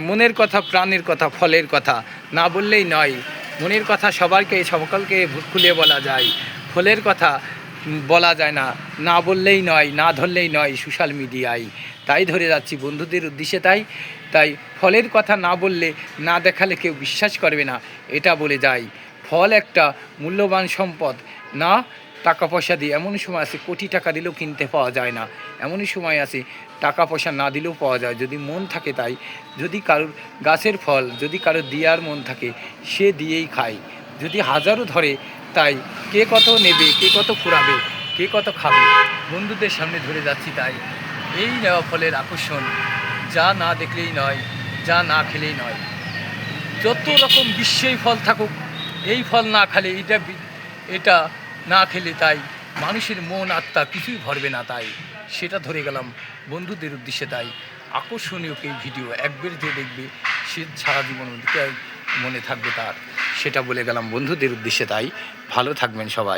মনের কথা, প্রাণের কথা, ফলের কথা না বললেই নয়। মনের কথা সকলকে খুলে বলা যায়, ফলের কথা বলা যায় না, না বললেই নয়, না ধরলেই নয় সোশ্যাল মিডিয়ায়। তাই ধরে যাচ্ছি বন্ধুদের উদ্দেশ্যে। তাই ফলের কথা না বললে, না দেখালে কেউ বিশ্বাস করবে না, এটা বলে যায়। ফল একটা মূল্যবান সম্পদ। না টাকা পয়সা দিয়ে, এমন সময় আছে কোটি টাকা দিলেও কিনতে পাওয়া যায় না, এমনই সময় আছে টাকা পয়সা না দিলেও পাওয়া যায় যদি মন থাকে। তাই যদি কারোর গাছের ফল যদি কারোর দেওয়ার মন থাকে, সে দিয়েই খায়। যদি হাজারও ধরে, তাই কে কত নেবে, কে কত ফুরাবে, কে কত খাবে, বন্ধুদের সামনে ধরে যাচ্ছি। তাই এই নেওয়া ফলের আকর্ষণ, যা না দেখলেই নয়, যা না খেলেই নয়। যত রকম বিশ্বেই ফল থাকুক, এই ফল না খেলে, এটা না খেলে তাই মানুষের মন আত্মা কিছুই ভরবে না। তাই সেটা ধরে গেলাম বন্ধুদের উদ্দেশ্যে। তাই আকর্ষণীয় এই ভিডিও একবার যে দেখবে সে সারা জীবন মনে থাকবে তার, সেটা বলে গেলাম বন্ধুদের উদ্দেশ্যে। তাই ভালো থাকবেন সবাই।